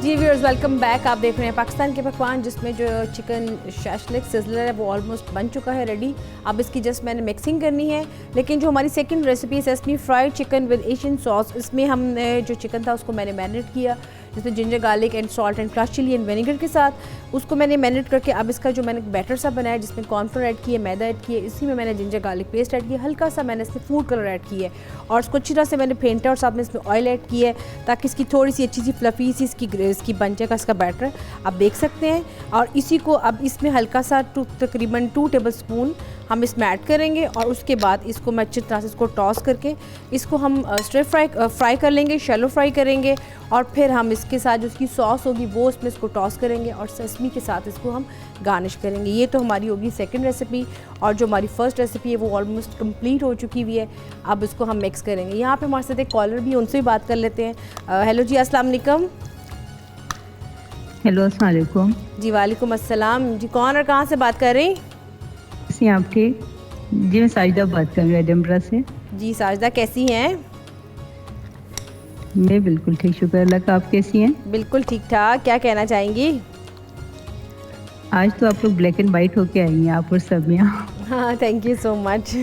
जी व्यूअर्स, वेलकम बैक। आप देख रहे हैं पाकिस्तान के पकवान, जिसमें जो चिकन शैशलिक सिजलर है वो ऑलमोस्ट बन चुका है रेडी। अब इसकी जस्ट मैंने मिक्सिंग करनी है। लेकिन जो हमारी सेकंड रेसिपी है sesame fried chicken with Asian sauce, इसमें हमने जो चिकन था उसको मैंने मैरिनेट किया, जिसमें ginger garlic and salt and crush chilli and vinegar के साथ उसको मैंने मैरिनेट करके अब इसका जो मैंने बैटर सा बनाया जिसमें कॉर्नफ्लोर ऐड किए, मैदा ऐड किए, इसी में मैंने जिंजर गार्लिक पेस्ट ऐड किया, हल्का सा मैंने इसमें फूड कलर ऐड किया है और उसको अच्छी तरह से मैंने फेंटा और साथ में इसमें ऑयल ऐड किया है ताकि इसकी थोड़ी सी अच्छी सी फ्लफी सी इसकी बन जाएगा इसका बैटर, आप देख सकते हैं। और इसी को अब इसमें हल्का सा तकरीबन 2 टेबलस्पून हम इसमें ऐड करेंगे और उसके बाद इसको मैं अच्छी तरह से इसको टॉस करके इसको हम स्टर फ्राई कर लेंगे, शैलो फ्राई करेंगे और फिर हम इसके साथ जो इसकी सॉस होगी वो इसमें इसको टॉस करेंगे और सेसमी के साथ इसको हम गार्निश करेंगे। ये तो हमारी होगी सेकंड रेसिपी और जो हमारी फर्स्ट रेसिपी है वो ऑलमोस्ट कंप्लीट हो चुकी हुई है। अब इसको हम मिक्स करेंगे। यहाँ पे हमारे साथ एक कॉलर भी, उनसे भी बात कर लेते हैं। हेलो जी, अस्सलाम वालेकुम। हेलो, अस्सलाम वालेकुम। जी वालेकुम अस्सलाम। जी कौन और कहाँ से बात कर रही? आपके जी मैं साजिदा बात कर रही हूँ एडिनबरा से। जी साजिदा, कैसी हैं? मैं बिल्कुल ठीक, शुक्र अल्लाह का। आप कैसी हैं? बिल्कुल ठीक ठाक। क्या कहना चाहेंगी? आज तो आप लोग ब्लैक एंड वाइट होके आई हैं, आप और समिया। हाँ, थैंक यू सो मच।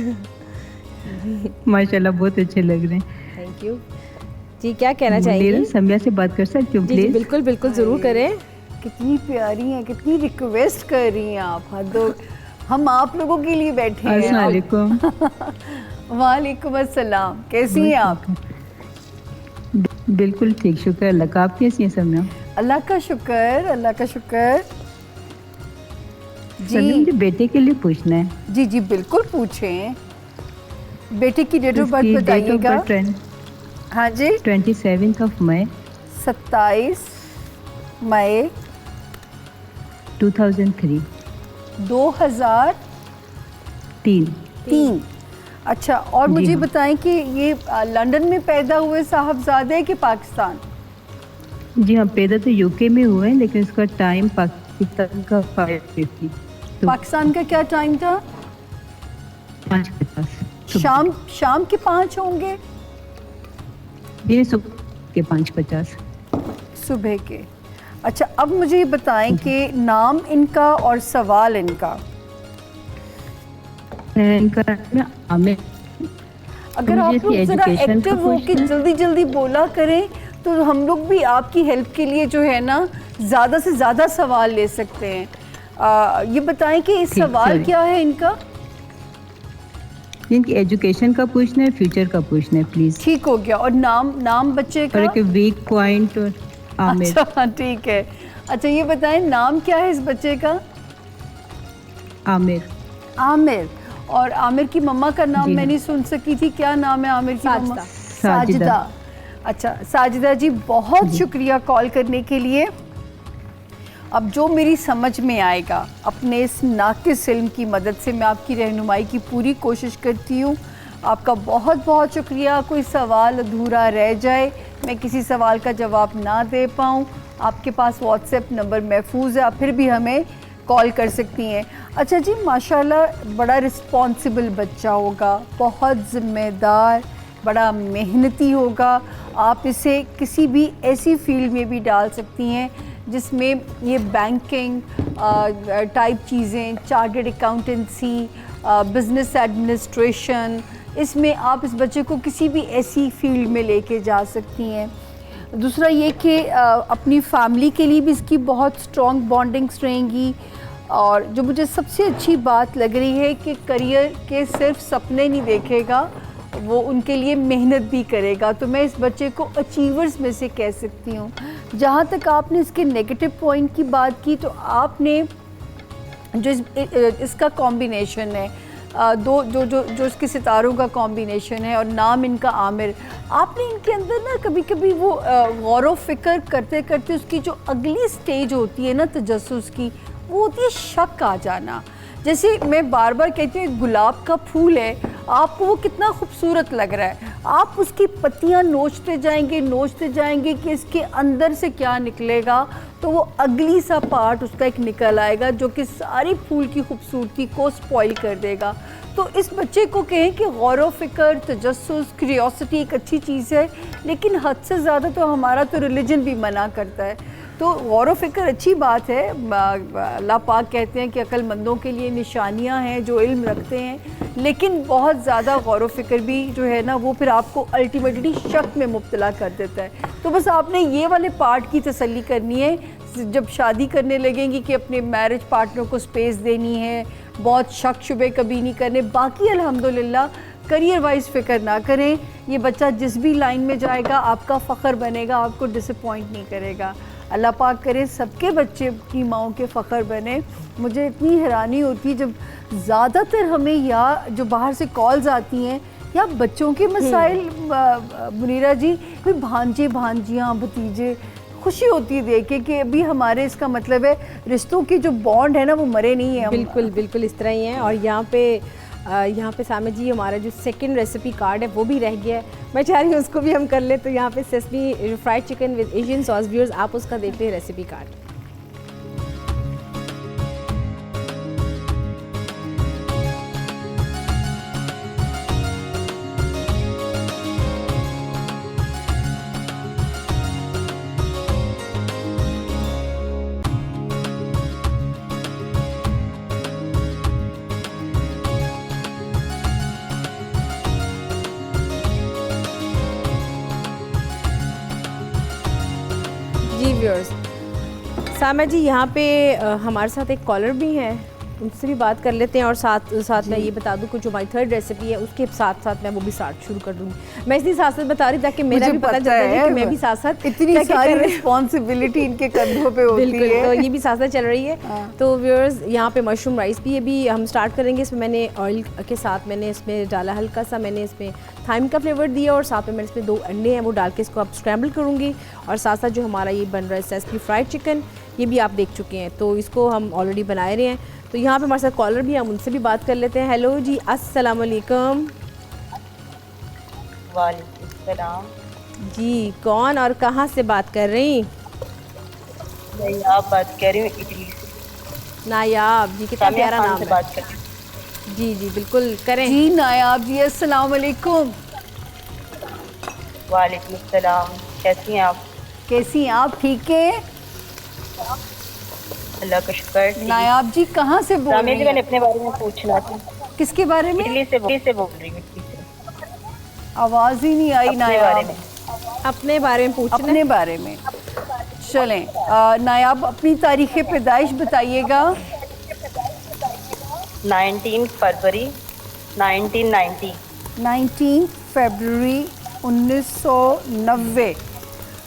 माशाल्लाह बहुत अच्छे लग रहे हैं। थैंक यू जी। क्या कहना चाहेंगी? समिया से बात कर सकती हूँ प्लीज? बिल्कुल बिल्कुल, ज़रूर करें। कितनी प्यारी हैं, कितनी रिक्वेस्ट कर रही हैं आप। हद, हम आप लोगों के लिए बैठे हैं। अस्सलाम वालेकुम। वालेकुम अस्सलाम। कैसी हैं आप? बिल्कुल ठीक, शुक्र अल्लाह का। आप कैसी हैं समिया? अल्लाह का शुक्र, अल्लाह का शुक्र। समिया, मुझे बेटे के लिए पूछना है। जी जी बिल्कुल पूछें। बेटे की डेट ऑफ बर्थ बताइएगा। हाँ जी, 27 मई 27 मई 2003। 2003। अच्छा, और जी मुझे हाँ। बताएं कि ये लंदन में पैदा हुए साहबजादे हैं कि पाकिस्तान? जी हाँ, पैदा तो यूके में हुए हैं, लेकिन इसका टाइम पाकिस्तान का 5:50, तो पाकिस्तान का क्या टाइम था? 5:50 शाम के 5 होंगे, ये सुबह के 5:50। सुबह के। अच्छा, अब मुझे ये बताएं कि नाम इनका और सवाल इनका। इनका नाम है आमिर। अगर मुझे आप इसकी लोग जरा education का एक्टिव हो के पूछना है। जल्दी जल्दी बोला करें तो हम लोग भी आपकी हेल्प के लिए जो है ना ज़्यादा से ज़्यादा सवाल ले सकते हैं। ये बताएं कि इस ठीक, सवाल sorry। क्या है इनका? इनकी एजुकेशन का पूछना है, फ्यूचर का पूछना है प्लीज। ठीक हो गया। और नाम बच्चे और का? एक वीक पॉइंट और आमिर। अच्छा, ठीक है। अच्छा, ये बताएं नाम क्या है इस बच्चे का? आमिर। आमिर। और आमिर की मम्मा का नाम जी मैं हाँ। नहीं सुन सकी थी, क्या नाम है आमिर की मम्मा? साजिदा। साजिदा। अच्छा साजिदा जी, बहुत शुक्रिया कॉल करने के लिए। अब जो मेरी समझ में आएगा अपने इस नाकिस इल्म की मदद से मैं आपकी रहनुमाई की पूरी कोशिश करती हूँ। आपका बहुत बहुत शुक्रिया। कोई सवाल अधूरा रह जाए, मैं किसी सवाल का जवाब ना दे पाऊँ, आपके पास व्हाट्सएप नंबर महफूज है, आप फिर भी हमें कॉल कर सकती हैं। अच्छा जी, माशाल्लाह बड़ा रिस्पॉन्सिबल बच्चा होगा, बहुत ज़िम्मेदार, बड़ा मेहनती होगा। आप इसे किसी भी ऐसी फील्ड में भी डाल सकती हैं जिसमें ये बैंकिंग टाइप चीज़ें, चार्टर्ड अकाउंटेंसी, बिज़नेस एडमिनिस्ट्रेशन, इसमें आप इस बच्चे को किसी भी ऐसी फील्ड में लेके जा सकती हैं। दूसरा ये कि अपनी फैमिली के लिए भी इसकी बहुत स्ट्रॉन्ग बॉन्डिंग्स रहेंगी। और जो मुझे सबसे अच्छी बात लग रही है कि करियर के सिर्फ सपने नहीं देखेगा, वो उनके लिए मेहनत भी करेगा। तो मैं इस बच्चे को अचीवर्स में से कह सकती हूँ। जहाँ तक आपने इसके नेगेटिव पॉइंट की बात की, तो आपने जो इसका कॉम्बिनेशन है, दो जो जो जो इसके सितारों का कॉम्बिनेशन है और नाम इनका आमिर, आपने इनके अंदर ना कभी कभी वो गौर व फिक्र करते करते उसकी जो अगली स्टेज होती है ना तजस्सुस की, वो होती है शक आ जाना। जैसे मैं बार बार कहती हूँ, गुलाब का फूल है, आपको वो कितना खूबसूरत लग रहा है, आप उसकी पत्तियाँ नोचते जाएंगे कि इसके अंदर से क्या निकलेगा, तो वो अगली सा पार्ट उसका एक निकल आएगा जो कि सारी फूल की खूबसूरती को स्पॉइल कर देगा। तो इस बच्चे को कहें कि गौर व फिक्र, तजस्सुस, क्यूरियोसिटी एक अच्छी चीज़ है, लेकिन हद से ज़्यादा तो हमारा तो रिलीजन भी मना करता है। तो गौर व फिक्र अच्छी बात है। अल्लाह पाक कहते हैं कि अक्लमंदों के लिए निशानियां हैं जो इल्म रखते हैं, लेकिन बहुत ज़्यादा गौर व फिक्र भी जो है ना वो फिर आपको अल्टीमेटली शक में मुब्तला कर देता है। तो बस आपने ये वाले पार्ट की तसल्ली करनी है, जब शादी करने लगेंगी कि अपने मैरिज पार्टनर को स्पेस देनी है, बहुत शक शुबे कभी नहीं करने। बाकी अल्हम्दुलिल्लाह करियर वाइज फ़िक्र ना करें, ये बच्चा जिस भी लाइन में जाएगा आपका फ़ख्र बनेगा, आपको डिसअपॉइंट नहीं करेगा। अल्लाह पाक करे सबके बच्चे की माओं के फ़ख्र बने। मुझे इतनी हैरानी होती है जब ज़्यादातर हमें या जो बाहर से कॉल्स आती हैं या बच्चों के मसाइल, मुनीरा जी, कोई भांजे भांजियाँ भतीजे, खुशी होती है देख के कि अभी हमारे, इसका मतलब है रिश्तों की जो बॉन्ड है ना वो मरे नहीं है। बिल्कुल बिल्कुल इस तरह ही है। और यहाँ पे सामे जी हमारा जो सेकंड रेसिपी कार्ड है वो भी रह गया है, मैं चाह रही हूँ उसको भी हम कर ले। तो यहाँ पे sesame fried chicken with Asian sauce, viewers आप उसका देख लें रेसिपी कार्ड। जी व्यूअर्स, सामा जी यहाँ पे हमारे साथ एक कॉलर भी हैं, उनसे भी बात कर लेते हैं। और साथ मैं ये बता दूँ कि जो हमारी थर्ड रेसिपी है उसके साथ साथ मैं वो भी स्टार्ट शुरू कर दूँगी। मैं इसलिए साथ साथ बता रही ताकि मेरा भी पता चल जाए कि मैं भी साथ साथ इतनी सारी रिस्पॉन्सिबिलिटी इनके कंधों पे होती बिल्कुल है। तो ये भी साथ साथ चल रही है। तो व्यूअर्स, यहाँ पे मशरूम राइस भी ये भी हम स्टार्ट करेंगे। इसमें मैंने ऑयल के साथ मैंने इसमें डाला हल्का सा, मैंने इसमें थाइम का फ्लेवर दिया और साथ में मैंने इसमें 2 अंडे हैं वो डाल के इसको अब स्क्रैम्बल करूँगी। और साथ साथ जो हमारा ये बन रहा है सेसमी फ्राइड चिकन, ये भी आप देख चुके हैं, तो इसको हम ऑलरेडी बनाए रहे हैं। तो यहाँ पे हमारे साथ कॉलर भी हैं, हम उनसे भी बात कर लेते हैं। हेलो जी, अस्सलाम वालेकुम। वालेकुम सलाम। जी, कौन और कहाँ से बात कर रही? मैं आप बात कर रही हूँ इटली से। नायाब जी, कितना सामिया प्यारा खान नाम से है। बात कर रही हूँ। जी जी बिल्कुल करें। जी नायाब जी, अस्सलाम वालेकुम। वालेकुम सलाम, कैसी हैं आप? कैसी हैं आप? ठीक है अल्लाह का शुक्र, ठीक। नायाब जी, कहाँ से बोल सामिया रही जी, मैंने हैं? अपने बारे में पूछना था। किसके बारे में? इटली से बोल रही हूँ, इटली से। आवाज़ ही नहीं आई अपने बारे नायाब। में। अपने बारे में पूछना अपने बारे में चलें। नायाब, अपनी तारीख़ पैदाइश बताइएगा। 19 फरवरी 1990। 19 फरवरी 1990।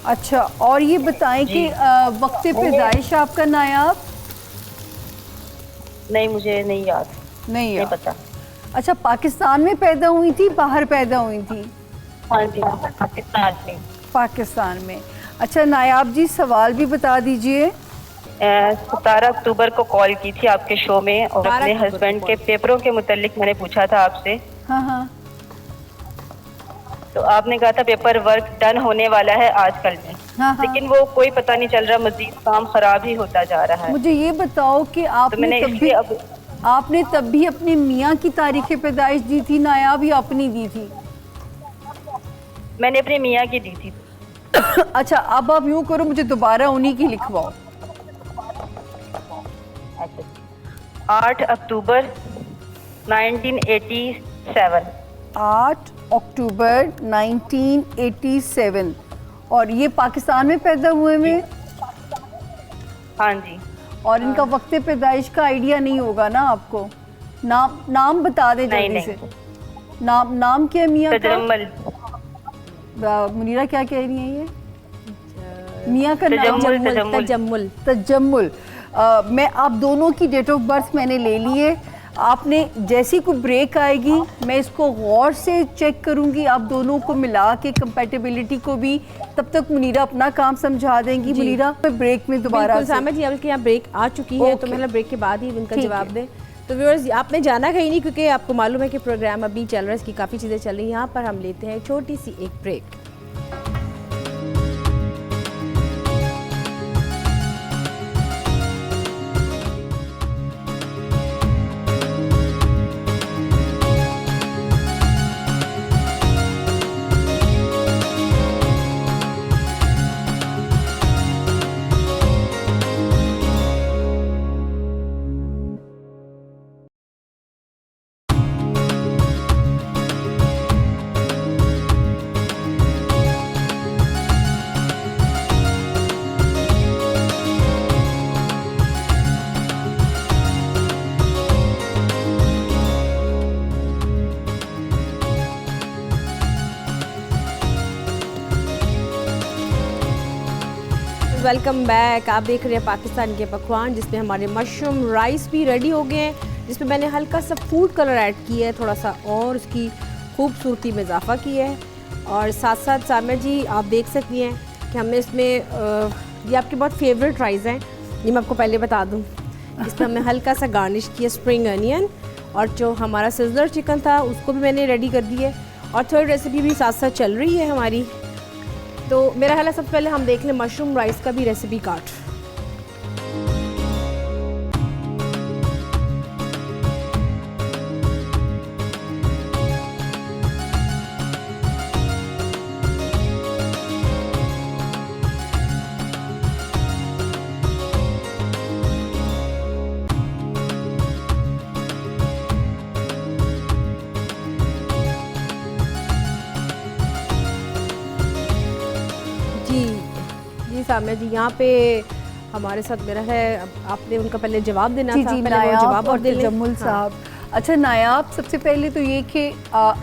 अच्छा, और ये बताएं जी। कि वक्त पैदाइश आपका नायाब? नहीं, मुझे नहीं याद, नहीं नहीं याद। पता। अच्छा, पाकिस्तान में पैदा हुई थी, बाहर पैदा हुई थी? हाँ जी, पाकिस्तान में। पाकिस्तान में। अच्छा नायाब जी, सवाल भी बता दीजिए। 17 अक्टूबर को कॉल की थी आपके शो में, और 12 अपने अक्टूबर को हस्बैंड के कॉल। पेपरों के मुतालिक मैंने पूछा था आपसे। हाँ हाँ। तो आपने कहा था पेपर वर्क डन होने वाला है आजकल में। हाँ हाँ। लेकिन वो कोई पता नहीं चल रहा, मजीद काम खराब ही होता जा रहा है। मुझे ये बताओ कि तो मैंने आपने तब भी अपने मियाँ की तारीख़ पैदाइश दी थी नायाब, या अपनी दी थी? मैंने अपने मियाँ की दी थी। अच्छा, अब आप यूँ करो, मुझे दोबारा उन्हीं की लिखवाओ। 8 अक्टूबर 1987। 8 अक्टूबर 1987। और ये पाकिस्तान में पैदा हुए में? हाँ जी। और इनका वक्त पैदाइश का आइडिया नहीं होगा ना आपको? नाम बता दें नहीं, जल्दी नहीं। से। नाम क्या है मियाँ का? तजम्मुल। मुनीरा क्या कह रही हैं ये? मियाँ का नाम? तजम्मुल। तजम्मुल। मैं आप दोनों की डेट ऑफ बर्थ मैंने ले ली है। आपने जैसी कोई ब्रेक आएगी, मैं इसको गौर से चेक करूंगी, आप दोनों को मिला के कंपैटिबिलिटी को भी। तब तक मुनीरा अपना काम समझा देंगी। मुनीरा, मैं ब्रेक में दोबारा बिल्कुल सामिया जी, आपके यहाँ ब्रेक आ चुकी है, तो ओके। मतलब ब्रेक के बाद ही इनका ठीक जवाब है। दें। तो व्यूअर्स, आपने जाना कहीं नहीं, क्योंकि आपको मालूम है कि प्रोग्राम अभी चल रहा है, इसकी काफ़ी चीज़ें चल रही हैं। यहाँ पर हम लेते हैं छोटी सी एक ब्रेक। Welcome back. आप देख रहे हैं पाकिस्तान के पकवान, जिसमें हमारे मशरूम राइस भी रेडी हो गए हैं, जिसमें मैंने हल्का सा फूड कलर ऐड किया है, थोड़ा सा और उसकी खूबसूरती में इजाफा किया है। और साथ साथ सामिया जी, आप देख सकती हैं कि हमने इसमें ये आपके बहुत फेवरेट राइस हैं, ये मैं आपको पहले बता दूँ। इसमें हमने हल्का सा गार्निश किया स्प्रिंग अनियन, और जो हमारा सिजलर चिकन था उसको भी मैंने रेडी कर दिया है, और थोड़ी रेसिपी भी साथ साथ चल रही है हमारी। तो मेरा ख्याल है सबसे पहले हम देख लें मशरूम राइस का भी रेसिपी कार्ड। जी सामिया जी, यहाँ पे हमारे साथ मेरा है, आपने उनका पहले जवाब देना जी था। जी, पहले वो नायाब जवाब और दे लें। तजम्मुल हाँ। साहब। अच्छा नायाब, सबसे पहले तो ये कि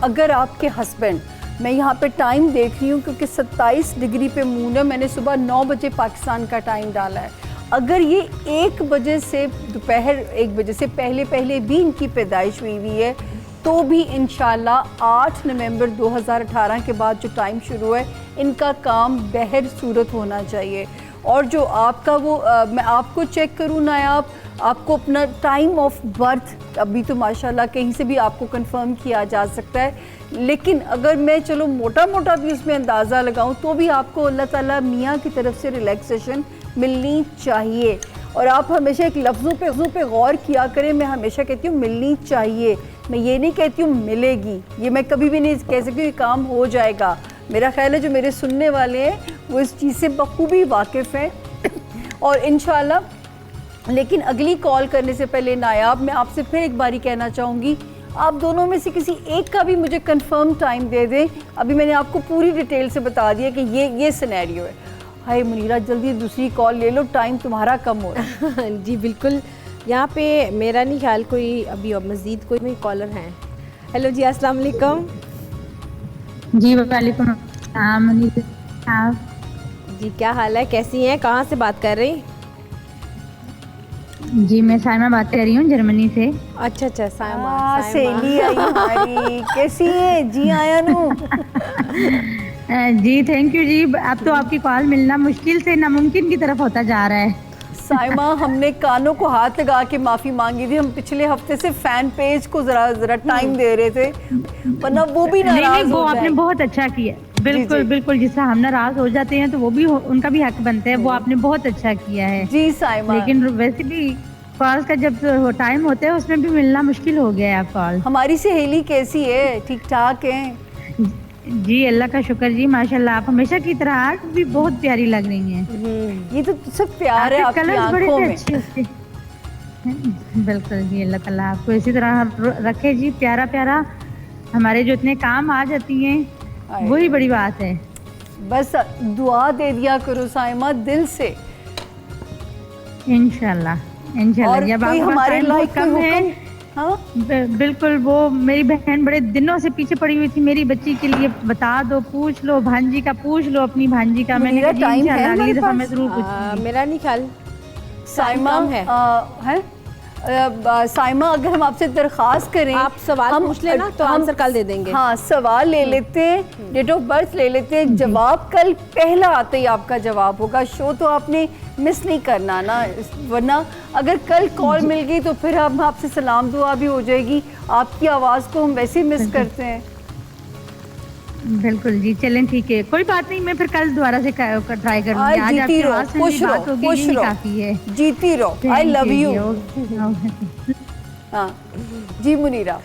अगर आपके हस्बैंड, मैं यहाँ पे टाइम देख रही हूँ क्योंकि 27 डिग्री पे मून है, मैंने सुबह 9 बजे पाकिस्तान का टाइम डाला है। अगर ये 1 बजे से दोपहर 1 बजे से पहले पहले भी इनकी पैदाइश हुई हुई है, तो भी इंशाल्लाह 8 नवंबर 2018 के बाद जो टाइम शुरू है, इनका काम बहर सूरत होना चाहिए। और जो आपका वो मैं आपको चेक करूँ नायाब, आपको अपना टाइम ऑफ बर्थ अभी तो माशाल्लाह कहीं से भी आपको कंफर्म किया जा सकता है, लेकिन अगर मैं चलो मोटा मोटा भी उसमें अंदाज़ा लगाऊं तो भी आपको अल्लाह ताला मियाँ की तरफ से रिलैक्सेशन मिलनी चाहिए। और आप हमेशा एक लफ्ज़ों पे गौर किया करें। मैं हमेशा कहती हूँ मिलनी चाहिए, मैं ये नहीं कहती हूँ मिलेगी, ये मैं कभी भी नहीं कह सकती ये काम हो जाएगा। मेरा ख्याल है जो मेरे सुनने वाले हैं वो इस चीज़ से बखूबी वाकिफ़ हैं और इंशाल्लाह। लेकिन अगली कॉल करने से पहले नायाब, मैं आपसे फिर एक बारी कहना चाहूँगी, आप दोनों में से किसी एक का भी मुझे कंफर्म टाइम दे दें। अभी मैंने आपको पूरी डिटेल से बता दिया कि ये सिनेरियो है। हाय मुनीरा, जल्दी दूसरी कॉल ले लो, टाइम तुम्हारा कम हो रहा है। जी बिल्कुल, यहाँ पे मेरा नहीं ख्याल कोई अभी और मज़ीद कोई कॉलर हैं। हेलो जी, अस्सलाम वालेकुम। जी वालेकुम अस्सलाम मुनीरा। जी क्या हाल है, कैसी हैं, कहाँ से बात कर रही? जी मैं साइमा बात कर रही हूँ जर्मनी से। अच्छा साइमा। सहेली आई हमारी, कैसी है जी? आया नो जी थैंक यू जी। अब तो आपकी कॉल मिलना मुश्किल से नामुमकिन की तरफ होता जा रहा है। साइमा, हमने कानों को हाथ लगा के माफ़ी मांगी थी। हम पिछले हफ्ते से फैन पेज को ज़रा टाइम दे रहे थे, वरना वो भी नाराज़ नहीं, वो हो आपने जाए। बहुत अच्छा किया। बिल्कुल बिल्कुल, जिससे हम नाराज हो जाते हैं तो वो भी उनका भी हक बनता है। वो आपने बहुत अच्छा किया है जी साइमा। लेकिन वैसे भी कॉल का जब टाइम होता है उसमें भी मिलना मुश्किल हो गया है। आप कॉल, हमारी सहेली कैसी है? ठीक ठाक है? जी अल्लाह का शुक्र जी, माशाल्लाह। आप हमेशा की तरह आज भी बहुत प्यारी लग रही हैं। ये तो सब प्यार है आपकी कलर्स बड़े आंखों से में। अच्छे उसके। बिल्कुल जी, अल्लाह ताला आपको इसी तरह रखे जी, प्यारा प्यारा। हमारे जो इतने काम आ जाती हैं वही बड़ी बात है। बस दुआ दे दिया करो साइमा दिल से। इंशाल्लाह इंशाल्लाह। और जब कोई आपके पास हमारे टाइम लाइक बहुत कोई कम है, हुक्म? हाँ बिल्कुल। वो मेरी बहन बड़े दिनों से पीछे पड़ी हुई थी मेरी बच्ची के लिए, बता दो, पूछ लो भांजी का, पूछ लो अपनी भांजी का। मैंने मुनीरा, कहा जी टाइम है इंशाल्लाह अगली हमारे दफा मैं पास? जरूर पूछूंगी। मेरा नहीं ख्याल साइमा कम है। साइमा, अगर हम आपसे दरख्वास्त करें, आप सवाल पूछ लेना तो आंसर कल दे देंगे। हाँ, सवाल ले लेते हैं, डेट ऑफ बर्थ ले लेते हैं, जवाब कल पहला आते ही आपका जवाब होगा। शो तो आपने मिस नहीं करना ना, वरना अगर कल कॉल मिल गई तो फिर हम आपसे सलाम दुआ भी हो जाएगी। आपकी आवाज़ को हम वैसे ही मिस करते हैं। बिल्कुल जी, चलें ठीक है, कोई बात नहीं। मैं फिर कल दोबारा से ट्राई करूंगी। आज जीती आपकी रहो, आवाज़ से खुश मेरी बात रहो, होगी, खुश यही रहो, काफी है। जीती रहो। I love you. हाँ जी मुनीरा,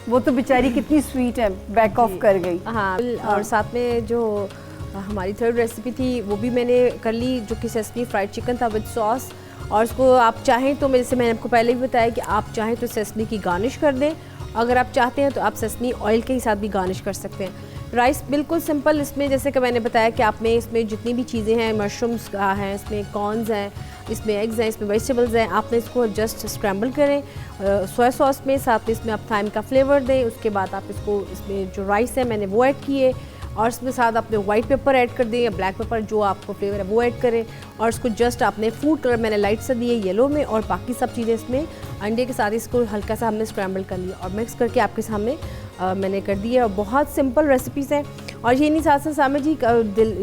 वो तो बेचारी कितनी स्वीट है, बैक ऑफ कर गई। हाँ, और साथ में जो हमारी थर्ड रेसिपी थी वो भी मैंने कर ली, जो कि सेसमी फ्राइड चिकन था विद सॉस। और उसको आप चाहें तो, जैसे मैंने आपको पहले भी बताया कि आप चाहें तो सेसमी की गार्निश कर दें, अगर आप चाहते हैं तो आप सेसमी ऑयल के ही साथ भी गार्निश कर सकते हैं। राइस बिल्कुल सिंपल, इसमें जैसे कि मैंने बताया कि आप में इसमें जितनी भी चीज़ें हैं, मशरूम्स हैं, इसमें कॉर्न्स हैं, इसमें एग्स हैं, इसमें वेजिटेबल्स हैं, आपने इसको जस्ट स्क्रैम्बल करें सोया सॉस में, साथ में इसमें आप थाइम का फ्लेवर दें। उसके बाद आप इसको, इसमें जो राइस है मैंने वो ऐड किए, और इसमें साथ आपने वाइट पेपर ऐड कर दें या ब्लैक पेपर, जो आपको फ्लेवर है वो ऐड करें। और इसको जस्ट आपने फूड कलर मैंने लाइट सा दिए येलो में, और बाकी सब चीज़ें इसमें अंडे के साथ इसको हल्का सा हमने स्क्रैम्बल कर लिया और मिक्स करके आपके सामने मैंने कर दी है। और बहुत सिंपल रेसिपीज़ हैं। और ये नहीं साथ सामने जी,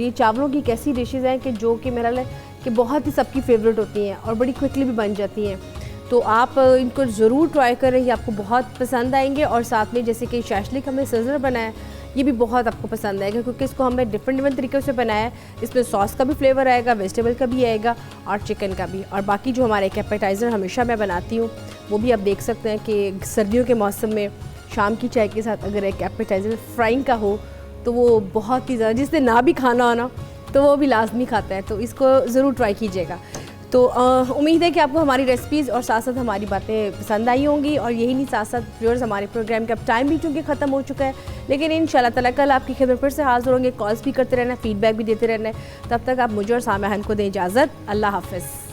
ये चावलों की कैसी डिशेज़ हैं कि जो कि मेरा कि बहुत ही सबकी फेवरेट होती हैं और बड़ी क्विकली भी बन जाती हैं। तो आप इनको ज़रूर ट्राई करें, ये आपको बहुत पसंद आएंगे। और साथ में जैसे कि शैशलिक हमने सिज़लर बनाया, ये भी बहुत आपको पसंद आएगा, क्योंकि इसको हमने डिफरेंट तरीक़ों से बनाया है। इसमें सॉस का भी फ्लेवर आएगा, वेजिटेबल का भी आएगा और चिकन का भी। और बाकी जो हमारे एक एपेटाइज़र हमेशा मैं बनाती हूँ, वो भी आप देख सकते हैं कि सर्दियों के मौसम में शाम की चाय के साथ अगर एक एपेटाइज़र फ्राइंग का हो तो वो बहुत ही ज़्यादा, जिसने ना भी खाना हो ना तो वो भी लाजमी खाता है। तो इसको ज़रूर ट्राई कीजिएगा। तो उम्मीद है कि आपको हमारी रेसिपीज़ और साथ साथ हमारी बातें पसंद आई होंगी। और यही नहीं, साथ साथ व्यूअर्स, हमारे प्रोग्राम का अब टाइम भी चूँकि ख़त्म हो चुका है, लेकिन इंशाल्लाह ताला कल आपकी खिदमत फिर से हाज़िर होंगे। कॉल्स भी करते रहना, फीडबैक भी देते रहना है। तब तक आप मुझे और सामईन को दें इजाज़त। अल्लाह हाफ़िज़।